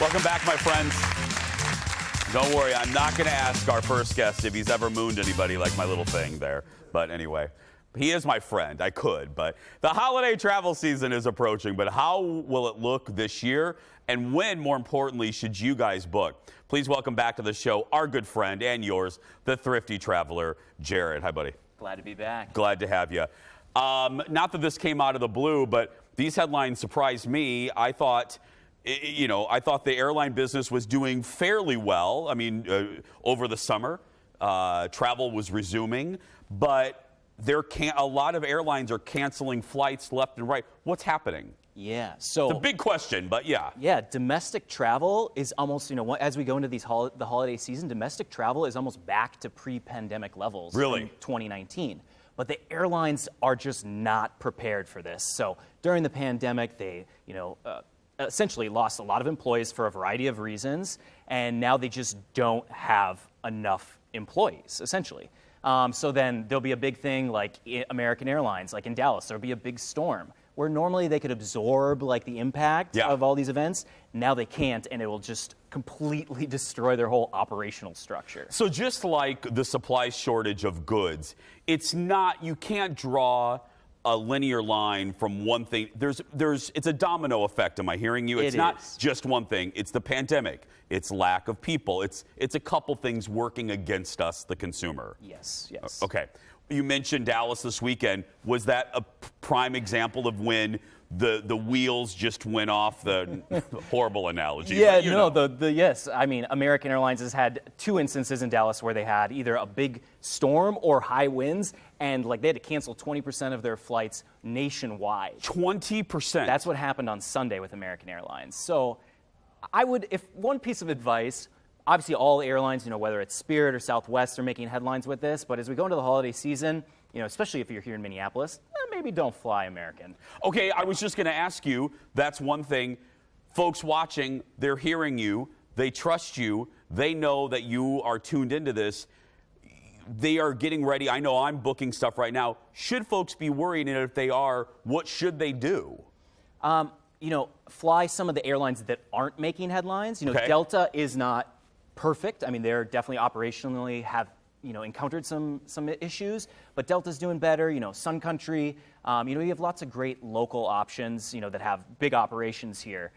Welcome back, my friends. Don't worry, I'm not going to ask our first guest if he's ever mooned anybody like my little thing there. But anyway, he is my friend. I could. But the holiday travel season is approaching. But how will it look this year? And when, more importantly, should you guys book? Please welcome back to the show our good friend and yours, the Thrifty Traveler, Jared. Hi, buddy. Glad to be back. Glad to have you. Not that this came out of the blue, but these headlines surprised me. I thought the airline business was doing fairly well. I mean, over the summer, travel was resuming, but a lot of airlines are canceling flights left and right. What's happening? Yeah, so it's a big question, but yeah. Yeah, domestic travel is almost, as we go into the holiday season, domestic travel is almost back to pre-pandemic levels. Really? In 2019. But the airlines are just not prepared for this. So during the pandemic, they, essentially lost a lot of employees for a variety of reasons, and now they just don't have enough employees, essentially. So then there'll be a big thing like American Airlines, like in Dallas, there'll be a big storm where normally they could absorb like the impact of all these events. Now they can't, and it will just completely destroy their whole operational structure. So just like the supply shortage of goods, you can't draw a linear line from one thing. It's a domino effect. Am I hearing you? It's not just one thing. It's the pandemic. It's lack of people. It's a couple things working against us, the consumer. Yes. Okay. You mentioned Dallas this weekend. Was that a prime example of when the wheels just went off? The horrible analogy. Yes. I mean, American Airlines has had two instances in Dallas where they had either a big storm or high winds, and they had to cancel 20% of their flights nationwide. 20%? That's what happened on Sunday with American Airlines. So if one piece of advice, obviously all airlines, whether it's Spirit or Southwest, are making headlines with this, but as we go into the holiday season, especially if you're here in Minneapolis, maybe don't fly American. Okay, I was just going to ask you, that's one thing. Folks watching, they're hearing you, they trust you, they know that you are tuned into this. They are getting ready. I know I'm booking stuff right now. Should folks be worried? And if they are, what should they do? Fly some of the airlines that aren't making headlines. Okay. Delta is not perfect. I mean, they're definitely operationally have encountered some issues, but Delta's doing better. Sun Country. You have lots of great local options. That have big operations here.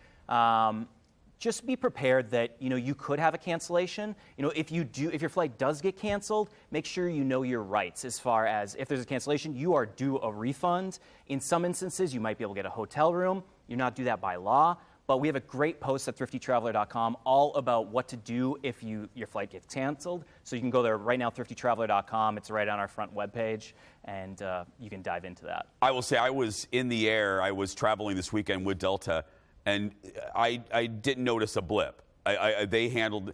Just be prepared that you could have a cancellation. If your flight does get canceled, make sure you know your rights as far as if there's a cancellation, you are due a refund. In some instances, you might be able to get a hotel room. You're not due that by law. But we have a great post at thriftytraveler.com all about what to do if your flight gets canceled. So you can go there right now, thriftytraveler.com. It's right on our front webpage, and you can dive into that. I will say I was in the air. I was traveling this weekend with Delta, and I didn't notice a blip. They handled.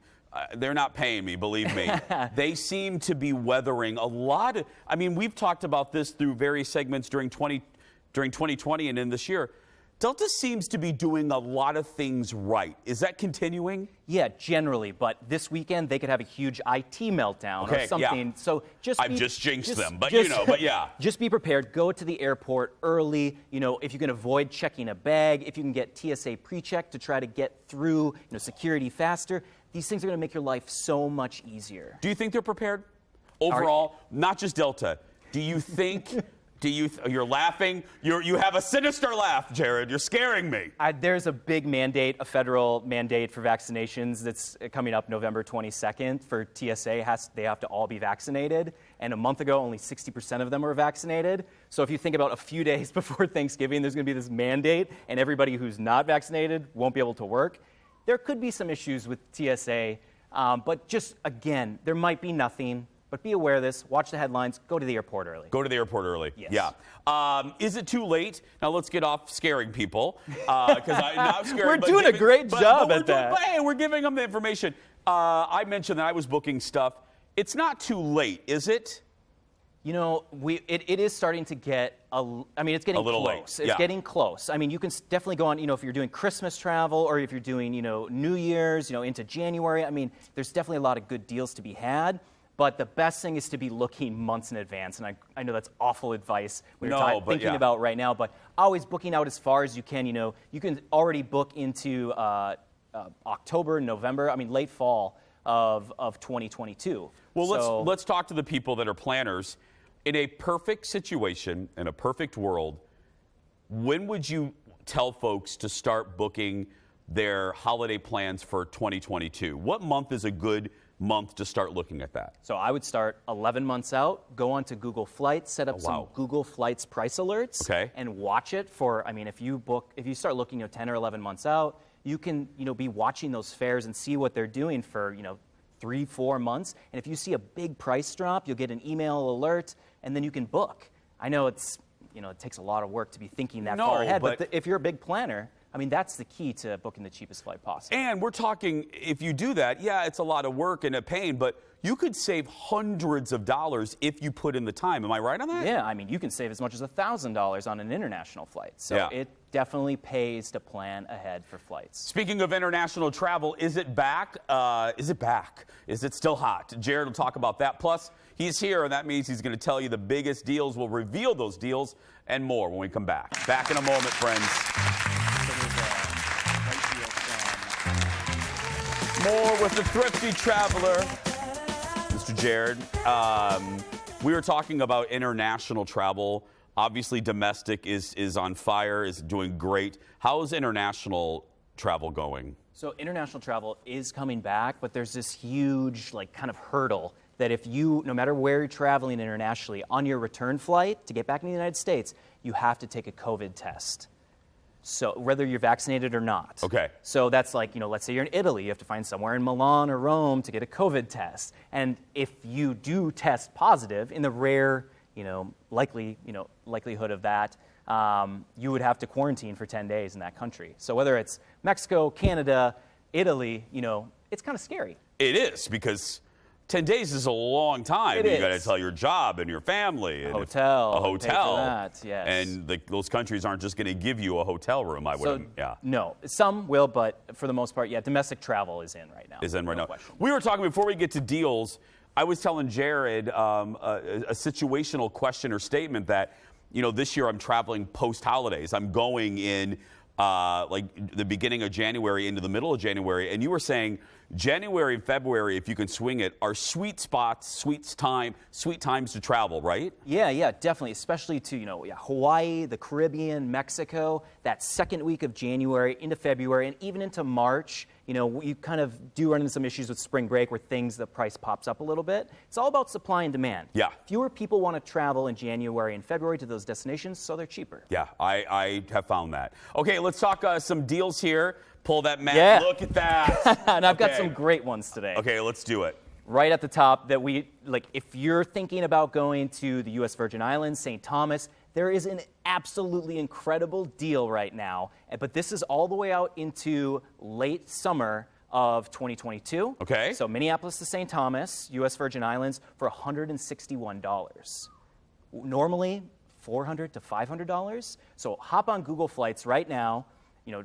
They're not paying me, believe me. They seem to be weathering a lot. We've talked about this through various segments during 2020 and in this year. Delta seems to be doing a lot of things right. Is that continuing? Yeah, generally. But this weekend, they could have a huge IT meltdown or something. Yeah. So I've just jinxed them, but yeah. Just be prepared. Go to the airport early. If you can avoid checking a bag, if you can get TSA pre-check to try to get through security faster, these things are going to make your life so much easier. Do you think they're prepared? Overall, not just Delta. Do you think... You're laughing. You have a sinister laugh, Jared. You're scaring me. There's a big mandate, a federal mandate for vaccinations that's coming up November 22nd for TSA. They have to all be vaccinated. And a month ago, only 60% of them were vaccinated. So if you think about a few days before Thanksgiving, there's going to be this mandate, and everybody who's not vaccinated won't be able to work. There could be some issues with TSA, but just, again, there might be nothing. But be aware of this. Watch the headlines. Go to the airport early. Go to the airport early. Yes. Yeah. Is it too late? Now let's get off scaring people. Because not scaring. We're doing a great job at that. Hey, we're giving them the information. I mentioned that I was booking stuff. It's not too late, is it? It is starting to get it's getting a little close. Late. It's getting close. You can definitely go on, if you're doing Christmas travel or if you're doing, New Year's, into January. There's definitely a lot of good deals to be had. But the best thing is to be looking months in advance. And I know that's awful advice when you're thinking about right now. But always booking out as far as you can. You can already book into October, November, I mean, late fall of 2022. Well, let's talk to the people that are planners. In a perfect situation, in a perfect world, when would you tell folks to start booking their holiday plans for 2022? What month is a good month to start looking at that? So I would start 11 months out, go onto Google Flights, set up some Google Flights price alerts, and watch it for, I mean, if you start looking 10 or 11 months out, you can be watching those fares and see what they're doing for 3-4 months. And if you see a big price drop, you'll get an email alert, and then you can book. I know it takes a lot of work to be thinking that far ahead, but if you're a big planner, I mean, that's the key to booking the cheapest flight possible. And we're talking, if you do that, yeah, it's a lot of work and a pain, but you could save hundreds of dollars if you put in the time. Am I right on that? Yeah, I mean, you can save as much as $1,000 on an international flight. So it definitely pays to plan ahead for flights. Speaking of international travel, is it back? Is it back? Is it still hot? Jared will talk about that. Plus, he's here, and that means he's going to tell you the biggest deals. We'll reveal those deals and more when we come back. Back in a moment, friends. More with the Thrifty Traveler, Mr. Jared. We were talking about international travel. Obviously, domestic is on fire, is doing great. How is international travel going? So international travel is coming back, but there's this huge kind of hurdle that if you, no matter where you're traveling internationally, on your return flight to get back in the United States, you have to take a COVID test. So whether you're vaccinated or not. Okay. So that's like, let's say you're in Italy, you have to find somewhere in Milan or Rome to get a COVID test. And if you do test positive, in the rare, likelihood of that, you would have to quarantine for 10 days in that country. So whether it's Mexico, Canada, Italy, it's kind of scary. It is, because 10 days is a long time. You got to tell your job and your family. And a hotel. Pay for that, yes. And those countries aren't just going to give you a hotel room, I would. No, some will, but for the most part, domestic travel is in right now. Is in right now. Question. We were talking before we get to deals. I was telling Jared a situational question or statement that, this year I'm traveling post-holidays. I'm going in the beginning of January into the middle of January. And you were saying January and February, if you can swing it, are sweet spots, sweet times to travel, right? Yeah, definitely. Especially to, Hawaii, the Caribbean, Mexico, that second week of January into February and even into March. You kind of do run into some issues with spring break where the price pops up a little bit. It's all about supply and demand. Yeah. Fewer people want to travel in January and February to those destinations, so they're cheaper. Yeah, I have found that. Okay, let's talk some deals here. Pull that map. Yeah. Look at that. And I've got some great ones today. Okay, let's do it. Right at the top, if you're thinking about going to the U.S. Virgin Islands, St. Thomas, there is an absolutely incredible deal right now. But this is all the way out into late summer of 2022. Okay. So Minneapolis to St. Thomas, U.S. Virgin Islands, for $161. Normally, $400 to $500. So hop on Google Flights right now,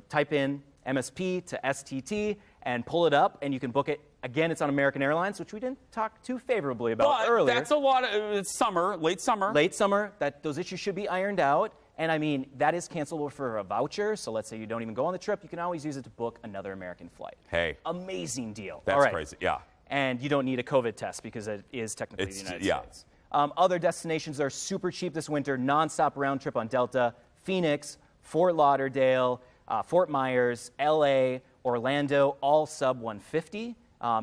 type in MSP to STT and pull it up, and you can book it. Again, it's on American Airlines, which we didn't talk too favorably about earlier. That's a lot of, it's summer, late summer. Late summer, those issues should be ironed out. And I mean, that is cancelable for a voucher. So let's say you don't even go on the trip, you can always use it to book another American flight. Hey. Amazing deal. That's crazy, yeah. And you don't need a COVID test because it is technically the United States. Other destinations that are super cheap this winter, nonstop round trip on Delta, Phoenix, Fort Lauderdale, Fort Myers, LA, Orlando, all sub 150.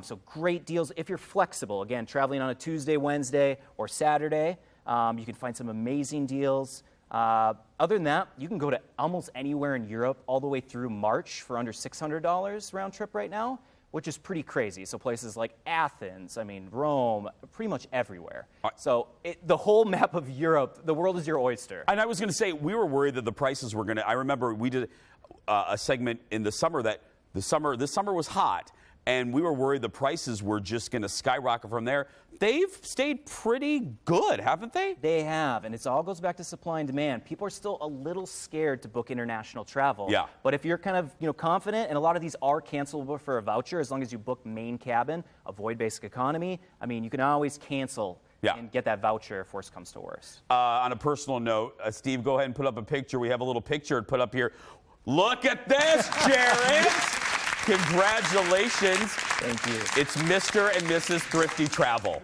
So great deals if you're flexible. Again, traveling on a Tuesday, Wednesday, or Saturday, you can find some amazing deals. Other than that, you can go to almost anywhere in Europe all the way through March for under $600 round trip right now, which is pretty crazy. So places like Athens, Rome, pretty much everywhere. So the whole map of Europe, the world is your oyster. And I was going to say, we were worried that the prices were going to, I remember we did a segment in the summer that this summer was hot, and we were worried the prices were just going to skyrocket from there. They've stayed pretty good, haven't they? They have, and it all goes back to supply and demand. People are still a little scared to book international travel. Yeah. But if you're kind of confident, and a lot of these are cancelable for a voucher as long as you book main cabin, avoid basic economy. You can always cancel and get that voucher if worse comes to worse. On a personal note, Steve, go ahead and put up a picture. We have a little picture put up here. Look at this, Jared. Congratulations. Thank you. It's Mr. and Mrs. Thrifty Travel.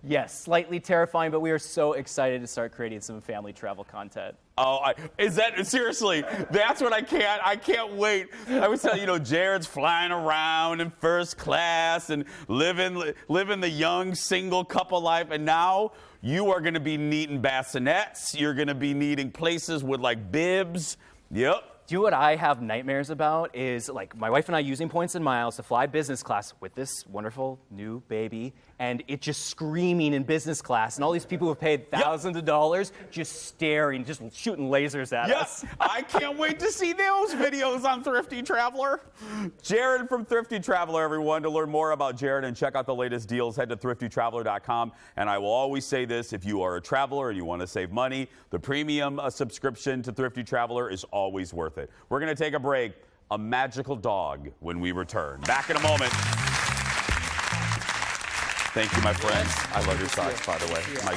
Yes, slightly terrifying, but we are so excited to start creating some family travel content. Oh, is that seriously? That's what I can't wait. I was telling Jared's flying around in first class and living the young single couple life, and now you are going to be needing bassinets. You're going to be needing places with like bibs. Yep. Do you know what I have nightmares about is like my wife and I using points and miles to fly business class with this wonderful new baby, and it just screaming in business class, and all these people who have paid thousands of dollars just staring, just shooting lasers at us. Yes, I can't wait to see those videos on Thrifty Traveler. Jared from Thrifty Traveler, everyone. To learn more about Jared and check out the latest deals, head to thriftytraveler.com. And I will always say this, if you are a traveler and you want to save money, the premium subscription to Thrifty Traveler is always worth it. We're going to take a break. A magical dog when we return. Back in a moment. Thank you, my friends. I love your socks, by the way.